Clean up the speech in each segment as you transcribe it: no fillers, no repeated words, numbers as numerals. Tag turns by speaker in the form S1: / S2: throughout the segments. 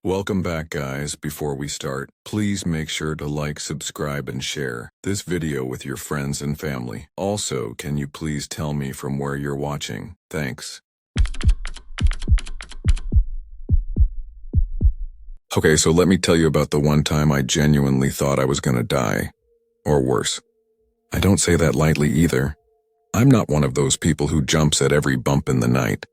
S1: Welcome back, guys. Before we start, please make sure to like, subscribe, and share this video with your friends and family. Also, can you please tell me from where you're watching? Thanks. Okay, so let me tell you about the one time I genuinely thought I was gonna die. Or worse. I don't say that lightly either. I'm not one of those people who jumps at every bump in the night.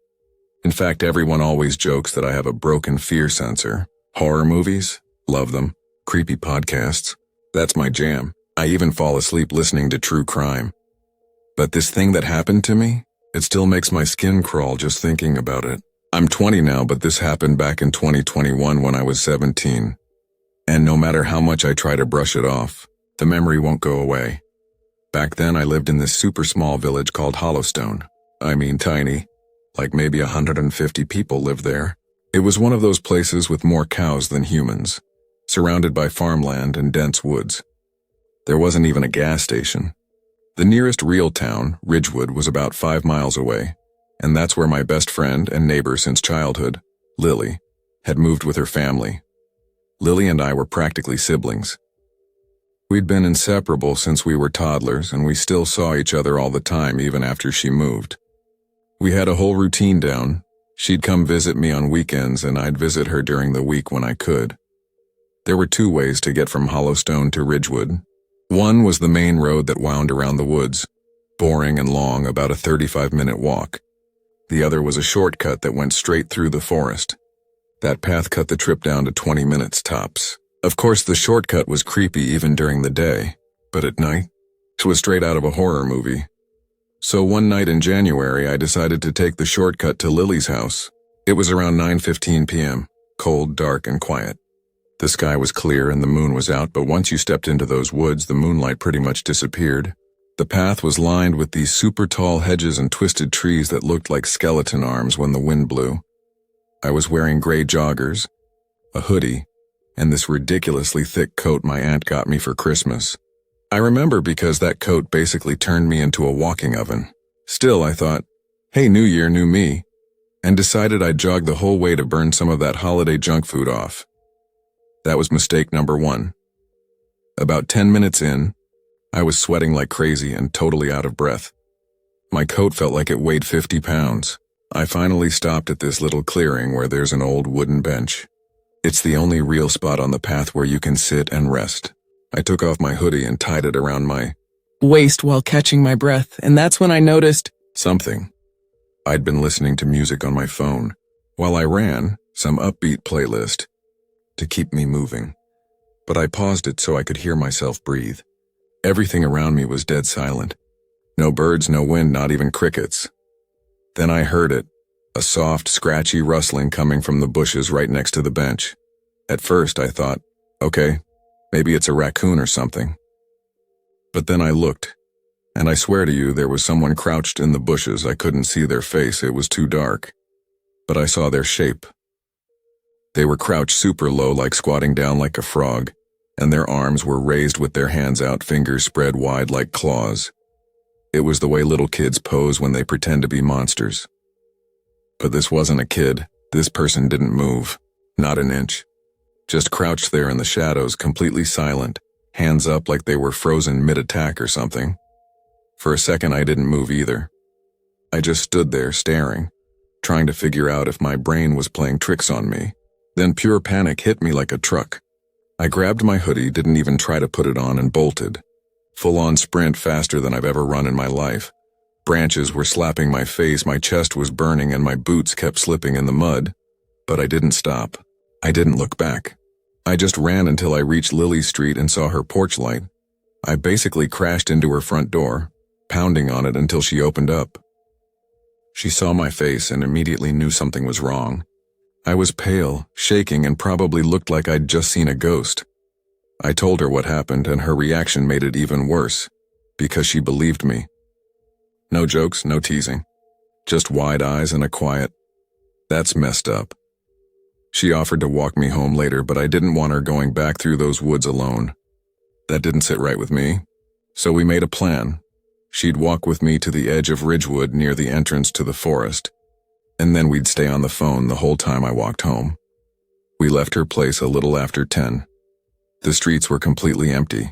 S1: In fact, everyone always jokes that I have a broken fear sensor. Horror movies? Love them. Creepy podcasts? That's my jam. I even fall asleep listening to true crime. But this thing that happened to me? It still makes my skin crawl just thinking about it. I'm 20 now, but this happened back in 2021 when I was 17. And no matter how much I try to brush it off, the memory won't go away. Back then, I lived in this super small village called Hollowstone. I mean tiny. Like maybe 150 people lived there. It was one of those places with more cows than humans, surrounded by farmland and dense woods. There wasn't even a gas station. The nearest real town, Ridgewood, was about 5 miles away, and that's where my best friend and neighbor since childhood, Lily, had moved with her family. Lily and I were practically siblings. We'd been inseparable since we were toddlers, and we still saw each other all the time even after she moved. We had a whole routine down. She'd come visit me on weekends and I'd visit her during the week when I could. There were 2 ways to get from Hollowstone to Ridgewood. One was the main road that wound around the woods, boring and long, about a 35-minute walk. The other was a shortcut that went straight through the forest. That path cut the trip down to 20 minutes tops. Of course, the shortcut was creepy even during the day, but at night, it was straight out of a horror movie. So one night in January, I decided to take the shortcut to Lily's house. It was around 9:15 p.m., cold, dark, and quiet. The sky was clear and the moon was out, but once you stepped into those woods, the moonlight pretty much disappeared. The path was lined with these super tall hedges and twisted trees that looked like skeleton arms when the wind blew. I was wearing gray joggers, a hoodie, and this ridiculously thick coat my aunt got me for Christmas. I remember because that coat basically turned me into a walking oven. Still, I thought, hey, new year, new me, and decided I'd jog the whole way to burn some of that holiday junk food off. That was mistake number 1. About 10 minutes in, I was sweating like crazy and totally out of breath. My coat felt like it weighed 50 pounds. I finally stopped at this little clearing where there's an old wooden bench. It's the only real spot on the path where you can sit and rest. I took off my hoodie and tied it around my
S2: waist while catching my breath, and that's when I noticed
S1: something. I'd been listening to music on my phone while I ran, some upbeat playlist, to keep me moving. But I paused it so I could hear myself breathe. Everything around me was dead silent. No birds, no wind, not even crickets. Then I heard it, a soft, scratchy rustling coming from the bushes right next to the bench. At first I thought, okay, maybe it's a raccoon or something. But then I looked, and I swear to you there was someone crouched in the bushes. I couldn't see their face, it was too dark. But I saw their shape. They were crouched super low, like squatting down like a frog, and their arms were raised with their hands out, fingers spread wide like claws. It was the way little kids pose when they pretend to be monsters. But this wasn't a kid. This person didn't move, not an inch. Just crouched there in the shadows, completely silent, hands up like they were frozen mid-attack or something. For a second, I didn't move either. I just stood there staring, trying to figure out if my brain was playing tricks on me. Then pure panic hit me like a truck. I grabbed my hoodie, didn't even try to put it on, and bolted. Full-on sprint, faster than I've ever run in my life. Branches were slapping my face, my chest was burning, and my boots kept slipping in the mud. But I didn't stop. I didn't look back. I just ran until I reached Lily Street and saw her porch light. I basically crashed into her front door, pounding on it until she opened up. She saw my face and immediately knew something was wrong. I was pale, shaking, and probably looked like I'd just seen a ghost. I told her what happened, and her reaction made it even worse, because she believed me. No jokes, no teasing. Just wide eyes and a quiet, "That's messed up." She offered to walk me home later, but I didn't want her going back through those woods alone. That didn't sit right with me. So we made a plan. She'd walk with me to the edge of Ridgewood near the entrance to the forest, and then we'd stay on the phone the whole time I walked home. We left her place a little after 10. The streets were completely empty.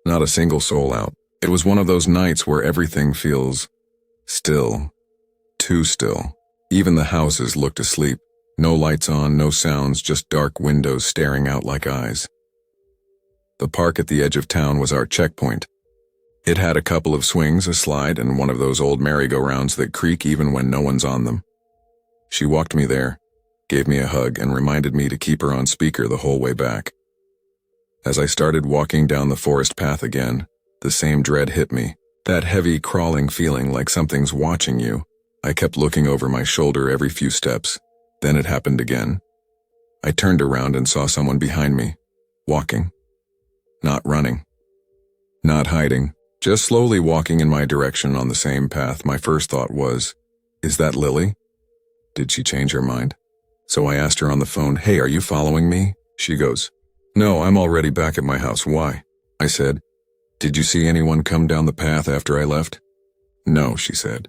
S1: Not a single soul out. It was one of those nights where everything feels still. Too still. Even the houses looked asleep. No lights on, no sounds, just dark windows staring out like eyes. The park at the edge of town was our checkpoint. It had a couple of swings, a slide, and one of those old merry-go-rounds that creak even when no one's on them. She walked me there, gave me a hug, and reminded me to keep her on speaker the whole way back. As I started walking down the forest path again, the same dread hit me, that heavy, crawling feeling like something's watching you. I kept looking over my shoulder every few steps. Then it happened again. I turned around and saw someone behind me, walking. Not running. Not hiding. Just slowly walking in my direction on the same path. My first thought was, is that Lily? Did she change her mind? So I asked her on the phone, hey, are you following me? She goes, no, I'm already back at my house. Why? I said, did you see anyone come down the path after I left? No, she said.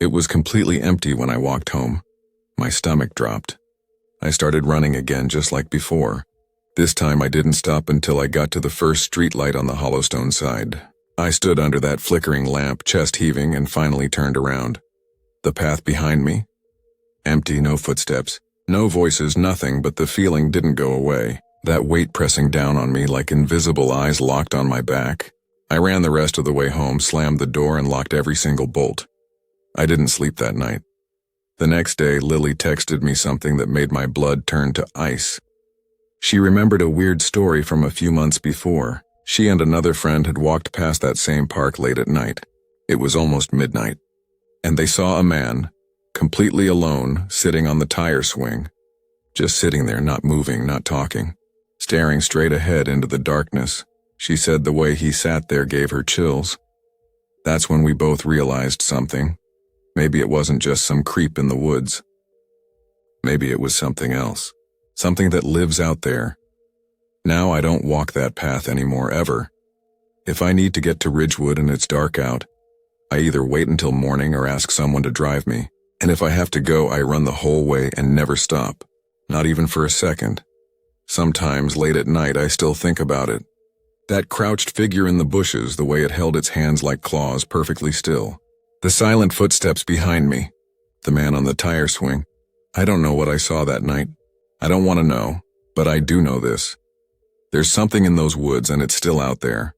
S1: It was completely empty when I walked home. My stomach dropped. I started running again just like before. This time I didn't stop until I got to the first street light on the Hollowstone side. I stood under that flickering lamp, chest heaving, and finally turned around. The path behind me? Empty, no footsteps, no voices, nothing, but the feeling didn't go away. That weight pressing down on me like invisible eyes locked on my back. I ran the rest of the way home, slammed the door, and locked every single bolt. I didn't sleep that night. The next day, Lily texted me something that made my blood turn to ice. She remembered a weird story from a few months before. She and another friend had walked past that same park late at night. It was almost midnight. And they saw a man, completely alone, sitting on the tire swing. Just sitting there, not moving, not talking. Staring straight ahead into the darkness. She said the way he sat there gave her chills. That's when we both realized something. Maybe it wasn't just some creep in the woods. Maybe it was something else. Something that lives out there. Now I don't walk that path anymore, ever. If I need to get to Ridgewood and it's dark out, I either wait until morning or ask someone to drive me. And if I have to go, I run the whole way and never stop. Not even for a second. Sometimes late at night I still think about it. That crouched figure in the bushes, the way it held its hands like claws, perfectly still. The silent footsteps behind me. The man on the tire swing. I don't know what I saw that night. I don't want to know, but I do know this. There's something in those woods and it's still out there.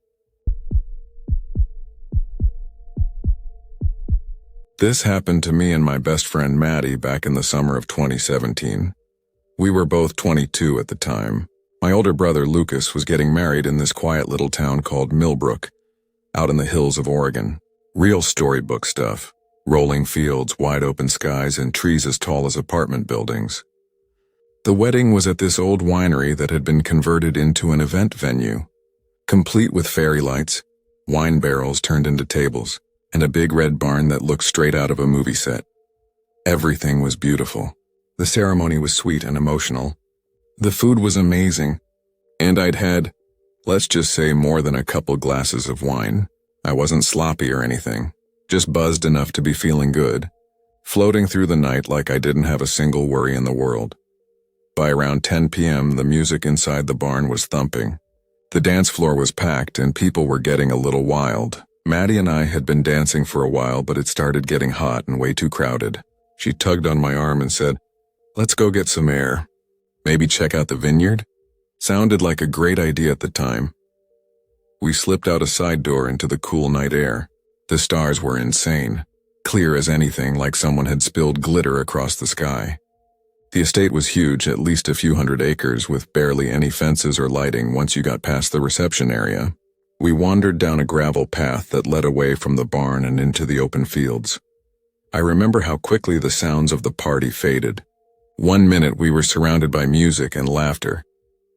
S1: This happened to me and my best friend Maddie back in the summer of 2017. We were both 22 at the time. My older brother Lucas was getting married in this quiet little town called Millbrook, out in the hills of Oregon. Real storybook stuff. Rolling fields, wide open skies, and trees as tall as apartment buildings. The wedding was at this old winery that had been converted into an event venue, complete with fairy lights, wine barrels turned into tables, and a big red barn that looked straight out of a movie set. Everything was beautiful. The ceremony was sweet and emotional. The food was amazing, and I'd had, let's just say, more than a couple glasses of wine. I wasn't sloppy or anything, just buzzed enough to be feeling good, floating through the night like I didn't have a single worry in the world. By around 10 p.m., the music inside the barn was thumping. The dance floor was packed and people were getting a little wild. Maddie and I had been dancing for a while, but it started getting hot and way too crowded. She tugged on my arm and said, let's go get some air. Maybe check out the vineyard? Sounded like a great idea at the time. We slipped out a side door into the cool night air. The stars were insane, clear as anything, like someone had spilled glitter across the sky. The estate was huge, at least a few hundred acres, with barely any fences or lighting once you got past the reception area. We wandered down a gravel path that led away from the barn and into the open fields. I remember how quickly the sounds of the party faded. 1 minute we were surrounded by music and laughter,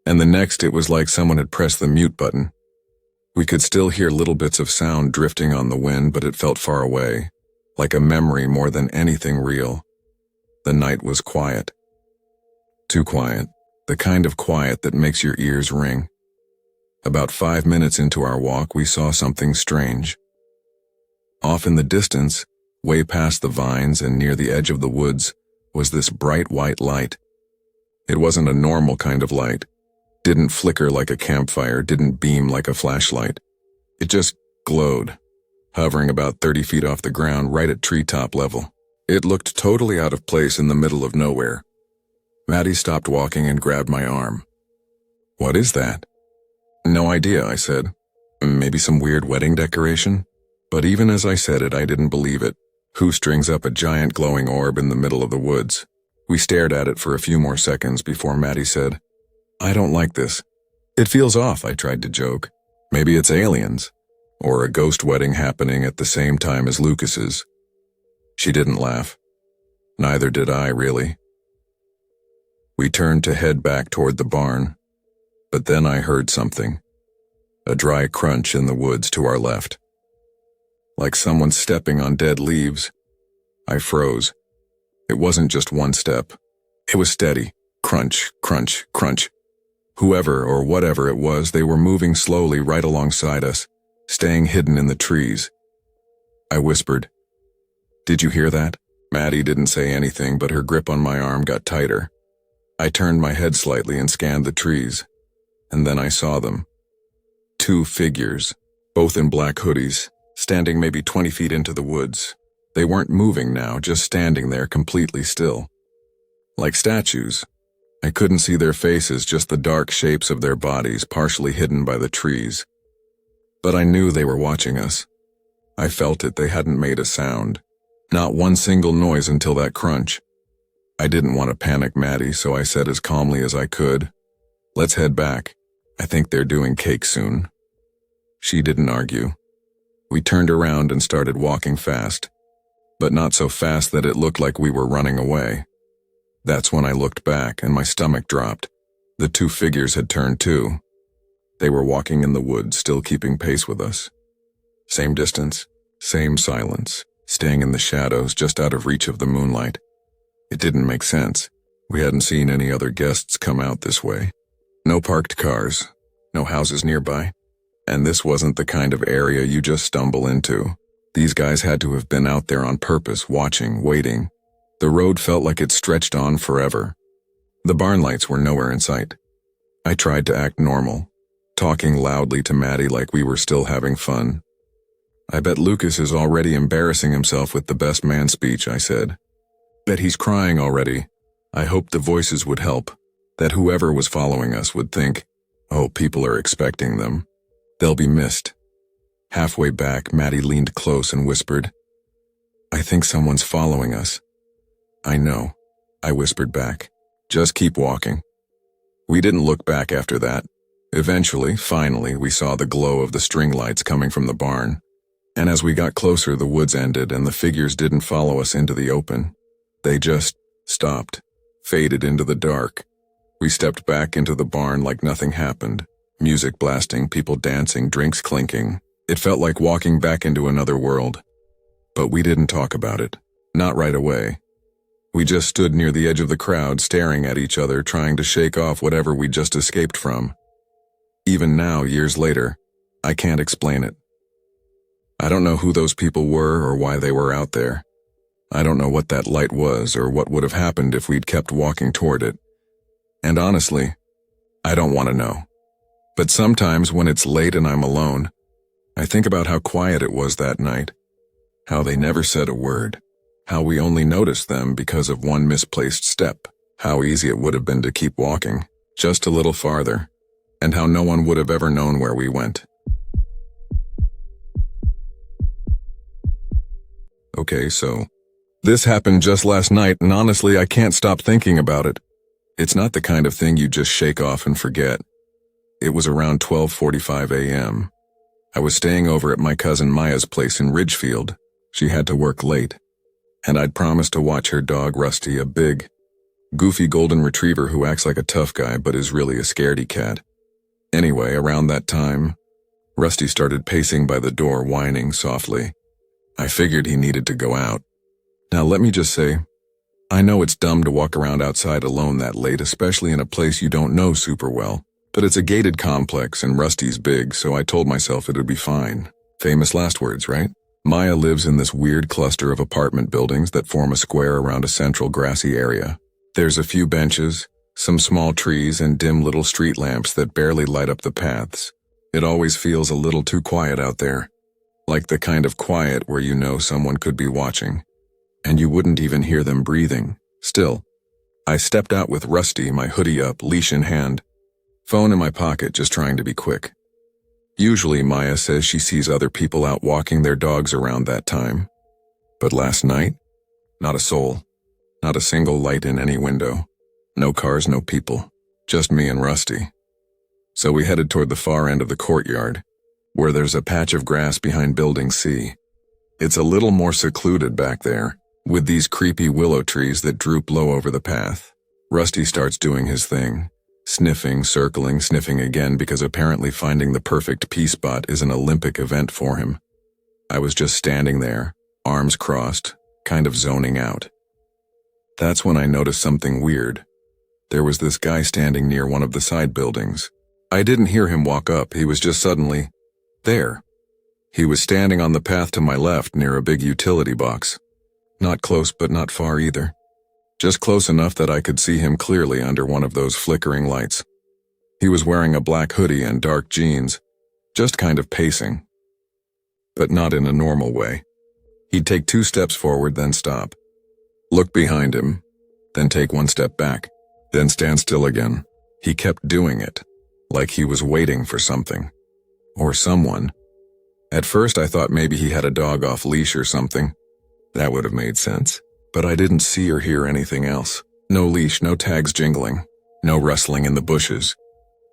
S1: and the next it was like someone had pressed the mute button. We could still hear little bits of sound drifting on the wind, but it felt far away, like a memory more than anything real. The night was quiet. Too quiet, the kind of quiet that makes your ears ring. About 5 minutes into our walk, we saw something strange. Off in the distance, way past the vines and near the edge of the woods, was this bright white light. It wasn't a normal kind of light. Didn't flicker like a campfire, didn't beam like a flashlight. It just glowed, hovering about 30 feet off the ground right at treetop level. It looked totally out of place in the middle of nowhere. Maddie stopped walking and grabbed my arm. "What is that?" "No idea," I said. "Maybe some weird wedding decoration?" But even as I said it, I didn't believe it. Who strings up a giant glowing orb in the middle of the woods? We stared at it for a few more seconds before Maddie said, "I don't like this. It feels off," I tried to joke. "Maybe it's aliens, or a ghost wedding happening at the same time as Lucas's." She didn't laugh. Neither did I, really. We turned to head back toward the barn, but then I heard something. A dry crunch in the woods to our left. Like someone stepping on dead leaves. I froze. It wasn't just one step. It was steady. Crunch, crunch, crunch. Whoever or whatever it was, they were moving slowly right alongside us, staying hidden in the trees. I whispered, "Did you hear that?" Maddie didn't say anything, but her grip on my arm got tighter. I turned my head slightly and scanned the trees, and then I saw them. 2 figures, both in black hoodies, standing maybe 20 feet into the woods. They weren't moving now, just standing there completely still. Like statues. I couldn't see their faces, just the dark shapes of their bodies, partially hidden by the trees. But I knew they were watching us. I felt it, they hadn't made a sound. Not one single noise until that crunch. I didn't want to panic Maddie, so I said as calmly as I could, "Let's head back. I think they're doing cake soon." She didn't argue. We turned around and started walking fast, but not so fast that it looked like we were running away. That's when I looked back and my stomach dropped. The 2 figures had turned too. They were walking in the woods, still keeping pace with us. Same distance, same silence, staying in the shadows just out of reach of the moonlight. It didn't make sense. We hadn't seen any other guests come out this way. No parked cars, no houses nearby. And this wasn't the kind of area you just stumble into. These guys had to have been out there on purpose, watching, waiting. The road felt like it stretched on forever. The barn lights were nowhere in sight. I tried to act normal, talking loudly to Maddie like we were still having fun. "I bet Lucas is already embarrassing himself with the best man speech," I said. "Bet he's crying already." I hoped the voices would help, that whoever was following us would think, "Oh, people are expecting them. They'll be missed." Halfway back, Maddie leaned close and whispered, "I think someone's following us." "I know," I whispered back. "Just keep walking." We didn't look back after that. Eventually, finally, we saw the glow of the string lights coming from the barn. And as we got closer, the woods ended and the figures didn't follow us into the open. They just stopped, faded into the dark. We stepped back into the barn like nothing happened. Music blasting, people dancing, drinks clinking. It felt like walking back into another world. But we didn't talk about it. Not right away. We just stood near the edge of the crowd, staring at each other, trying to shake off whatever we'd just escaped from. Even now, years later, I can't explain it. I don't know who those people were or why they were out there. I don't know what that light was or what would have happened if we'd kept walking toward it. And honestly, I don't want to know. But sometimes when it's late and I'm alone, I think about how quiet it was that night, how they never said a word, how we only noticed them because of one misplaced step, how easy it would have been to keep walking, just a little farther, and how no one would have ever known where we went. Okay, so this happened just last night, and honestly, I can't stop thinking about it. It's not the kind of thing you just shake off and forget. It was around 12:45 a.m. I was staying over at my cousin Maya's place in Ridgefield. She had to work late, and I'd promised to watch her dog Rusty, a big, goofy golden retriever who acts like a tough guy but is really a scaredy cat. Anyway, around that time, Rusty started pacing by the door, whining softly. I figured he needed to go out. Now let me just say, I know it's dumb to walk around outside alone that late, especially in a place you don't know super well. But it's a gated complex and Rusty's big, so I told myself it would be fine. Famous last words, right? Maya lives in this weird cluster of apartment buildings that form a square around a central grassy area. There's a few benches, Some small trees and dim little street lamps that barely light up the paths. It always feels a little too quiet out there. Like the kind of quiet where you know someone could be watching, and you wouldn't even hear them breathing. Still, I stepped out with Rusty, my hoodie up, leash in hand, phone in my pocket, just trying to be quick. Usually Maya says she sees other people out walking their dogs around that time. But last night, not a soul, not a single light in any window. No cars, no people, just me and Rusty. So we headed toward the far end of the courtyard, where there's a patch of grass behind Building C. It's a little more secluded back there, with these creepy willow trees that droop low over the path. Rusty starts doing his thing, sniffing, circling, sniffing again, because apparently finding the perfect pee spot is an Olympic event for him. I was just standing there, arms crossed, kind of zoning out. That's when I noticed something weird. There was this guy standing near one of the side buildings. I didn't hear him walk up, he was just suddenly there. He was standing on the path to my left near a big utility box. Not close, but not far either. Just close enough that I could see him clearly under one of those flickering lights. He was wearing a black hoodie and dark jeans, just kind of pacing. But not in a normal way. He'd take 2 steps forward, then stop. Look behind him, then take 1 step back, then stand still again. He kept doing it, like he was waiting for something. Or someone. At first I thought maybe he had a dog off leash or something. That would have made sense. But I didn't see or hear anything else. No leash, no tags jingling, no rustling in the bushes.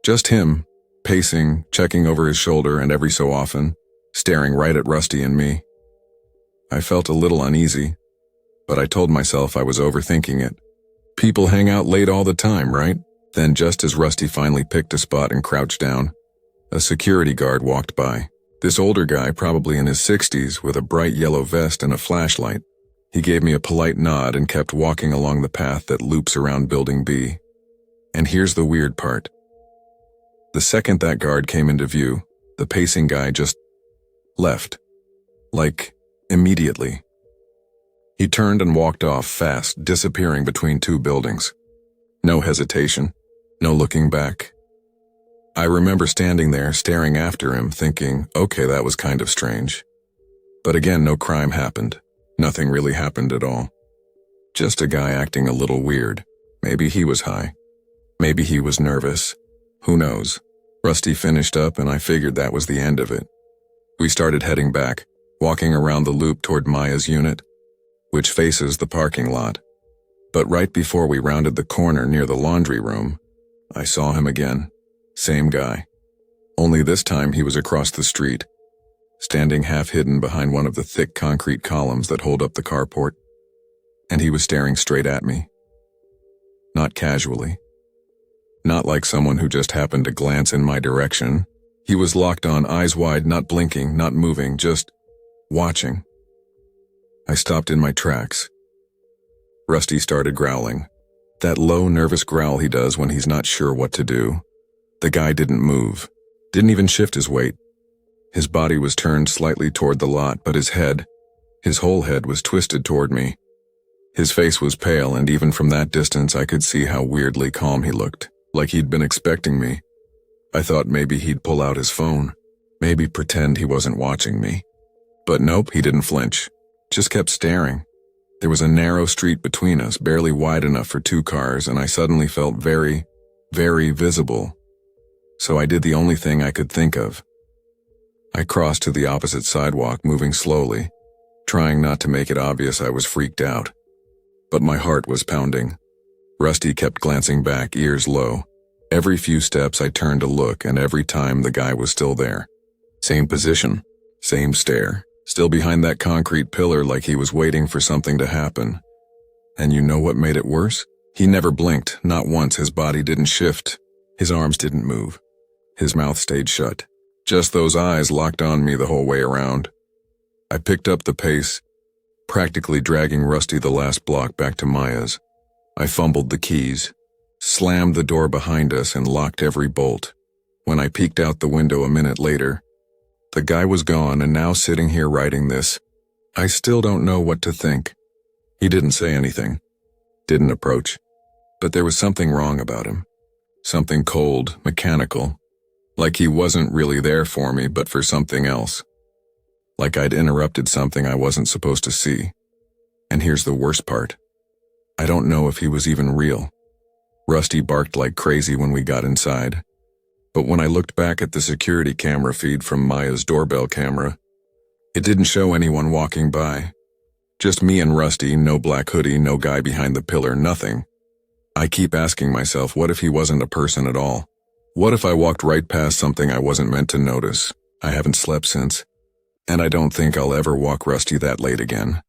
S1: Just him, pacing, checking over his shoulder, and every so often, staring right at Rusty and me. I felt a little uneasy, but I told myself I was overthinking it. People hang out late all the time, right? Then just as Rusty finally picked a spot and crouched down, a security guard walked by. This older guy, probably in his 60s, with a bright yellow vest and a flashlight. He gave me a polite nod and kept walking along the path that loops around Building B. And here's the weird part. The second that guard came into view, the pacing guy just left. Like, immediately. He turned and walked off fast, disappearing between 2 buildings. No hesitation, no looking back. I remember standing there, staring after him, thinking, okay, that was kind of strange. But again, no crime happened. Nothing really happened at all. Just a guy acting a little weird. Maybe he was high. Maybe he was nervous. Who knows? Rusty finished up and I figured that was the end of it. We started heading back, walking around the loop toward Maya's unit, which faces the parking lot. But right before we rounded the corner near the laundry room, I saw him again. Same guy. Only this time he was across the street, standing half hidden behind one of the thick concrete columns that hold up the carport. And he was staring straight at me. Not casually. Not like someone who just happened to glance in my direction. He was locked on, eyes wide, not blinking, not moving, just watching. I stopped in my tracks. Rusty started growling. That low, nervous growl he does when he's not sure what to do. The guy didn't move, didn't even shift his weight. His body was turned slightly toward the lot, but his whole head was twisted toward me. His face was pale, and even from that distance I could see how weirdly calm he looked, like he'd been expecting me. I thought maybe he'd pull out his phone, maybe pretend he wasn't watching me. But nope, he didn't flinch, just kept staring. There was a narrow street between us, barely wide enough for 2 cars, and I suddenly felt very, very visible. So I did the only thing I could think of. I crossed to the opposite sidewalk, moving slowly, trying not to make it obvious I was freaked out. But my heart was pounding. Rusty kept glancing back, ears low. Every few steps I turned to look, and every time the guy was still there. Same position, same stare, still behind that concrete pillar like he was waiting for something to happen. And you know what made it worse? He never blinked, not once. His body didn't shift. His arms didn't move. His mouth stayed shut. Just those eyes locked on me the whole way around. I picked up the pace, practically dragging Rusty the last block back to Maya's. I fumbled the keys, slammed the door behind us, and locked every bolt. When I peeked out the window a minute later, the guy was gone, and now sitting here writing this, I still don't know what to think. He didn't say anything, didn't approach, But there was something wrong about him. Something cold, mechanical. Like he wasn't really there for me, but for something else. Like I'd interrupted something I wasn't supposed to see. And here's the worst part. I don't know if he was even real. Rusty barked like crazy when we got inside. But when I looked back at the security camera feed from Maya's doorbell camera, it didn't show anyone walking by. Just me and Rusty, no black hoodie, no guy behind the pillar, nothing. I keep asking myself, what if he wasn't a person at all? What if I walked right past something I wasn't meant to notice? I haven't slept since. And I don't think I'll ever walk Rusty that late again.